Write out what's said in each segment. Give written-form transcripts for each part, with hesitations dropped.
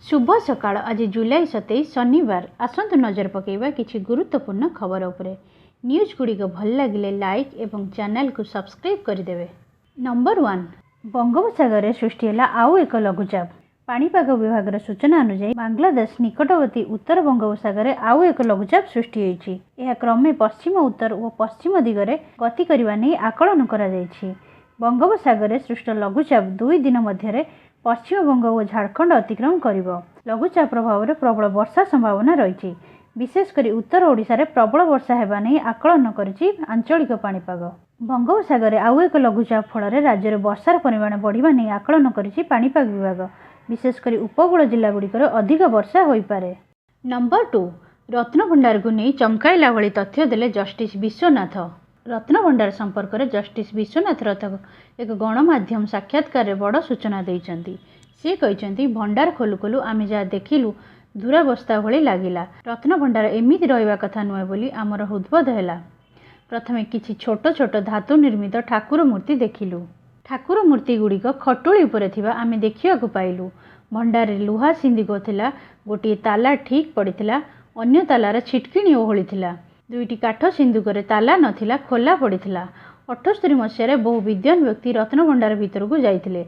शुभ सकाळ। आज जुलाई 27 शनिवार। आसंतु नजर पकेबा किछि गुरुत्वपूर्ण खबर उपरे। न्यूज गुड़िक भल लगिले लाइक एवं चैनल को सब्सक्राइब करदेवे। नंबर 1, बंगोपसागर में सृष्टि है आउ एक लघुचाप। पाणीपाग विभाग सूचना अनुसार बांग्लादेश निकटवर्ती उत्तर बंगोपसागर में आउ एक लघुचाप सृष्टि होइछि। यह क्रमे पश्चिम उत्तर और पश्चिम दिगरे गति करने नहीं आकलन करा जाइछि। बंगोपसागर में सृष्ट लघुचाप 2 दिन मध्य पश्चिम बंग और झारखंड अतिक्रमण करिब। लघुचाप प्रभाव में प्रबल वर्षा संभावना रही। विशेषकर उत्तर ओडिशा रे प्रबल वर्षा हेबा नहीं आकलन करिछि आंचलिक पाणीपाग। बंगोपसागर आउ एक लघुचाप फल राज्य में वर्षार परिमाण बढ़िबा नहीं आकलन करिछि पाणीपाग विभाग। विशेषकर उपकूल जिलागुड़िकर अधिक वर्षा होइपारे। नंबर 2, रत्नभंडार को नहीं चमकाइला भली तथ्य देले जस्टिस विश्वनाथ। रत्नभंडार संपर्क में जस्टिस विश्वनाथ रथ एक गणमाध्यम साक्षात्कार में बड़ सूचना देइछंती। से कहते भंडार खोलु खोलु आमे जहाँ देखिलु दुरावस्था भली लागिला। रत्नभंडार एमिति रहिबा कथा नुहे बोली आमर हृदबोध हैला। प्रथमे किछि छोट छोट धातु निर्मित ठाकुर मूर्ति देखिलु। ठाकुर मूर्ति गुड़िक खटुली उपरे थिबा आमे देखिबाकु पाइलु। भंडार लुहा सिंदिगो थिला। गोटे ताला ठीक पड़िथिला, अन्य तालार छिटकिणी ओहळिथिला। 2टी काठ सिंदुकरे ताला नथिला, खोला पड़िथिला। 78 मसीह बहु विद्वान व्यक्ति रत्नभंडार भितर को जाइथिले।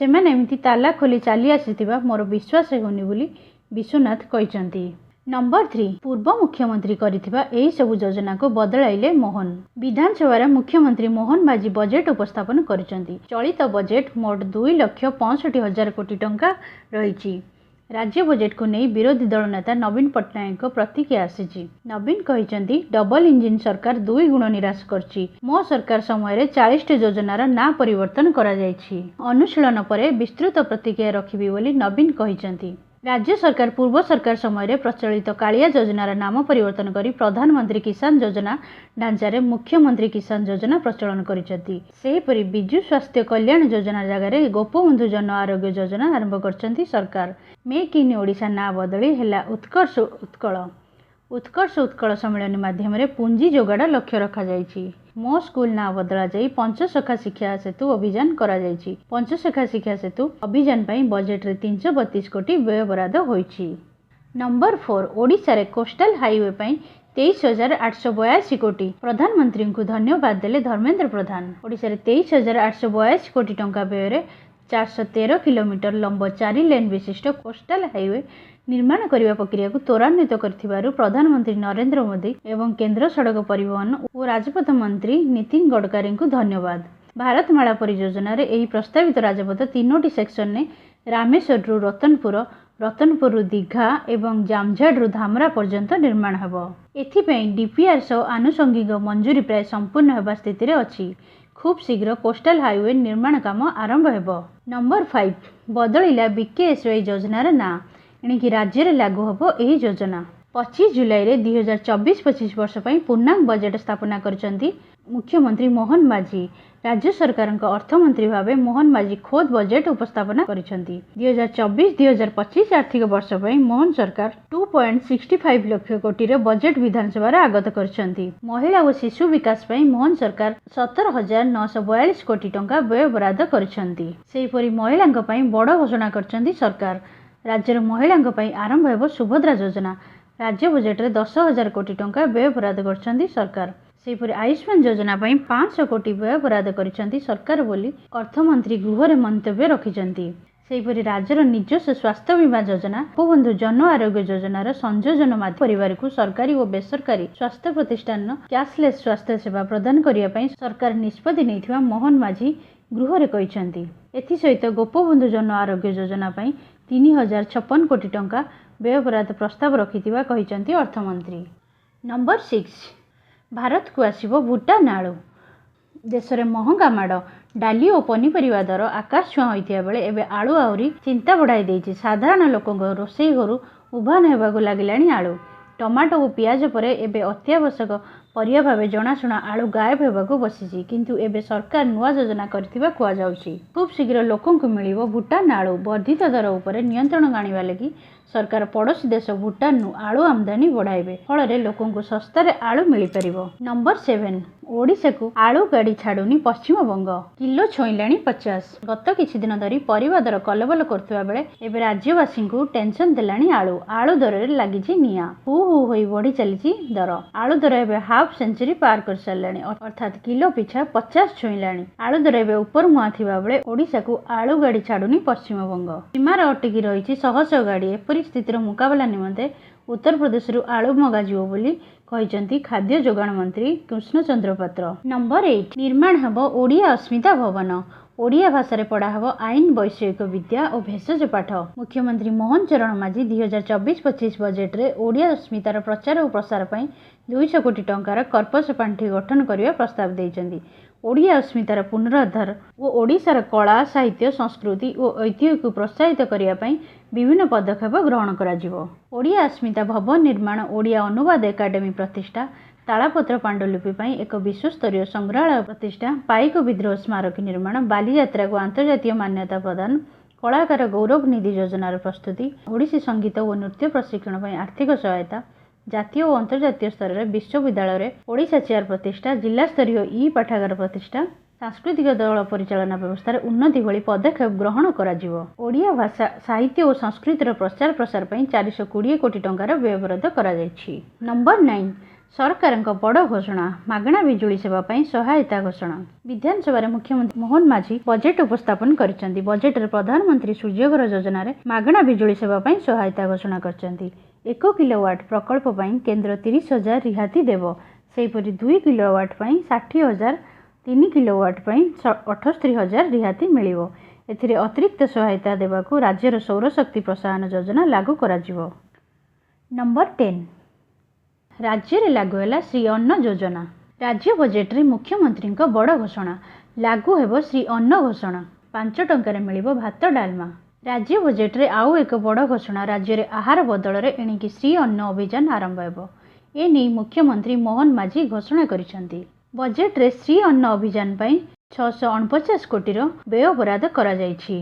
सेमाने एमिति ताला खोली चली आसीथिबा मोर विश्वास होउनी बोली विश्वनाथ कहचंती। नंबर 3, पूर्व मुख्यमंत्री करिथिबा एही सबु योजना को बदलाइले मोहन। विधानसभा रे मुख्यमंत्री मोहन माझी बजेट उपस्थापन करिसंती। चलित बजेट मोट 2,65,000 कोटी टंका रहिछि। राज्य बजेट को नहीं विरोधी दल नेता नवीन पट्टनायक प्रतिक्रिया आसी। नवीन कहते डबल इंजिन सरकार 2 गुण निराश करछि। मो सरकार समय 40टी योजनार ना परिवर्तन करा जायछि। अनुशीलन पर विस्तृत प्रतिक्रिया रखिबी बोली नवीन कहते। राज्य सरकार पूर्व सरकार समय प्रचलित कालिया योजनार नाम परिवर्तन करी प्रधानमंत्री किसान योजना ढांचारे मुख्यमंत्री किसान योजना प्रचलन करिसेंती। सेहीपरि बिजु स्वास्थ्य कल्याण योजना जगह गोपबंधु जन आरोग्य योजना आरंभ करछंती सरकार। मेक इन ओडिशा ना बदली हैला उत्कर्ष उत्कल। उत्कर्ष उत्कल सम्मेलन माध्यम पुंजी जोगाड़ लक्ष्य रखा जाइछि। मो स्कूल ना बदला जाई पंचसखा शिक्षा सेतु अभियान करा जाइछि। पंचसखा शिक्षा सेतु अभियान पई बजेट रे 332 कोटी व्यय बराद होइछि। नंबर 4, ओडिशा रे कोस्टल हाईवे पई 23,882 कोटी। प्रधानमंत्री को धन्यवाद देले धर्मेंद्र प्रधान। ओडिशा रे 23,882 कोटी टंका व्यय रे 413 किलोमीटर लंब 4 लेन विशिष्ट कोस्टल हाईवे निर्माण करने प्रक्रिया को त्वरान्वित कर प्रधानमंत्री नरेंद्र मोदी एवं केंद्र सड़क परिवहन और राजपथ मंत्री नितिन गडकरी को धन्यवाद। भारतमाला परियोजना यह प्रस्तावित राजपथ 3टी सेक्शन ने रामेश्वर रु रतनपुर, रतनपुर दीघा एवं जामझाड़ रु धामरा पर्यंत निर्माण हेबो। एथिपई डीपीआर सह आनुषंगिक मंजूरी प्राय संपूर्ण होगा स्थिति रे अछि। खूब शीघ्र कोस्टल हाईवे निर्माण काम आरंभ हेबो। नंबर 5, बदलिला बीकेएसवाई योजनार ना। एणिकी राज्य में लागू हेबो एही योजना। 25 जुलाई रे 2024-25 वर्ष पई पूर्णांग बजेट स्थापना करचंती मुख्यमंत्री मोहन माझी। राज्य सरकार अर्थमंत्री भावे मोहन माझी खोद बजेट उपस्थापना करिसंती। 2024-2025 आर्थिक वर्ष पई मोहन सरकार 2.65 लाख कोटी रे बजेट विधानसभा रे आगत करचंती। महिला और शिशु विकास पई मोहन सरकार 17,942 कोटी टंका व्यय बराद करचंती। सेहीपरि महिलांक पई बड़ घोषणा करचंती सरकार। राज्यर महिलांक पई आरंभ हेबो सुभद्रा योजना। राज्य बजेट रे 10,000 कोटी टंका व्यय बराद करचंती सरकार। सेहीपरि आयुष्मान योजना पई 500 कोटी व्यय बराद करचंती सरकार बोली अर्थमंत्री गृह रे मंतव्य रखिचंती। सेहीपरि राज्यर निजस्व स्वास्थ्य बीमा योजना गोपबंधु जन आरोग्य योजनार संयोजन माध्यम परिवार को सरकारी और बेसरकारी स्वास्थ्य प्रतिष्ठान कैशलेस स्वास्थ्य सेवा प्रदान करिया पई सरकार निष्पत्ति नैथिबा मोहन माझी गृह रे कहिसंती। एथि सहित गोपबंधु जन आरोग्य योजना पई 3,056 कोटी टंका व्यय बराद प्रस्ताव रखिथिबा कहिसंती अर्थमंत्री। नंबर 6, भारत को आसिबो भूटान आलू। देश में महंगा माड़ डाली और पनीपरिया दर आकाश छुआ होता बेले एवं आलू आहरी चिंता बढ़ाई देछि। साधारण लोक रोषेई घर उभान होगा लगिलाणी आलू। टमाटो और पियाज पर एवं अत्यावश्यक परिया भाव जनाशुना आलू गायब होगा बसी। किंतु एबे सरकार नुआ योजना करथिबा कुआ जाउछि। खूब शीघ्र लोकों को मिलिबो भूटान आलू। वर्धित दर उपर नियंत्रण आनिबा लगी सरकार पड़ोशी देश भूटान नु आलू आमदानी बढ़ाइबे। फल लोकों को सस्तार आलू मिल पारिबो। नंबर 7, ओडिशाकु आलू गाड़ी छाड़ुनी पश्चिमबंग किलो छुईलाणी 50। गत किछि दिन धरी परिबा दर कलबल करथुवा बेले एबे राज्यवासी को टेंशन देलाणी आलू आलू दर रे लागिछि निया हु हु होई बढ़ी चलीछि दर। आलू दर एबे हाफ सेंचुरी पार कर सारलाणी अर्थात किलो पिछा 50 छुईलाणी। आलू दर एबे ऊपर मुआ थिबा बेले ओडिशाकु आलू गाड़ी छाड़ुनी पश्चिमबंग सीमार अटकी रहिछि शह शह गाड़ी। एपरि स्थितिर मुकाबला निमंते उत्तर प्रदेश आलू मगाजिबो बोली कहिसंती खाद्य जोगाण मंत्री कृष्ण चंद्र पात्र। नंबर 8 निर्माण हेब ओडिया अस्मिता भवन। ओडिया भाषा रे पढ़ा हेब आईन वैषयिक विद्या और भेषज पाठ। मुख्यमंत्री मोहन चरण माझी 2024-25 बजेट रे ओडिया अस्मितार प्रचार और प्रसार पई 200 कोटी टंकार कर्पस पांठी गठन करने प्रस्ताव देइचंती। ओडिया अस्मितार पुनरुद्धार और ओडिशार कला साहित्य संस्कृति और ऐतिह्य को प्रोत्साहित करने पई विभिन्न पदक्षेप ग्रहण कराजिवो। ओडिया अस्मिता भवन निर्माण, ओडिया अनुवाद एकाडेमी प्रतिष्ठा, तालापत्र पांडुलिपि पई एक विश्वस्तरीय संग्रहालय प्रतिष्ठा, पाइक विद्रोह स्मारक निर्माण, बालीयात्रा को अंतर्जातीय मान्यता प्रदान, कलाकार गौरव निधि योजनार प्रस्तुति, ओडिसी संगीत और नृत्य प्रशिक्षण पई आर्थिक सहायता, जातीय और अंतर्जातीय स्तर में विश्वविद्यालय में ओडिशा चेयर प्रतिष्ठा, जिला स्तरीय ई पाठागार प्रतिष्ठा, सांस्कृतिक दल परिचालना व्यवस्था उन्नति भली पदक्षेप ग्रहण कराजिवो। ओडिया भाषा साहित्य और संस्कृतिर प्रचार प्रसार पई 420 कोटी टंकार व्ययबराद्द करा जायछि। नंबर 9 सरकार बड़ घोषणा मागणा बिजुली सेवा पई सहायता घोषणा। विधानसभा रे मुख्यमंत्री मोहन माझी बजेट उपस्थापन करिसेंती। बजेट रे प्रधानमंत्री सूर्यघर योजना रे मागणा बिजुली सेवा पई सहायता घोषणा करचंती। 1 किलोवाट प्रकल्प पई केंद्र 30,000 रिहाती देव। सेहीपरि 2 किलोवाट पई 60,000, 3 किलोवाट पई 78,000 रिहाती मिलिवो। एथिरे अतिरिक्त सहायता देवाकू राज्यर सौरशक्ति प्रोत्साहन योजना लागू कराजिवो। नंबर 10 राज्य रे लागू है श्री अन्न योजना। राज्य बजेट रे मुख्यमंत्री बड़ घोषणा लागू हेबो श्री अन्न घोषणा। 5 टंकार मिलिबो भात डालमा। राज्य बजेट रे आउ एक बड़ घोषणा राज्य रे आहार बदल रे एणिकी श्री अन्न अभियान आरंभ हेबो। ए नै मुख्यमंत्री मोहन माझी घोषणा करिसेंती। बजेट रे श्री अन्न अभियान पई 649 कोटी व्यय बराद करा जायछि।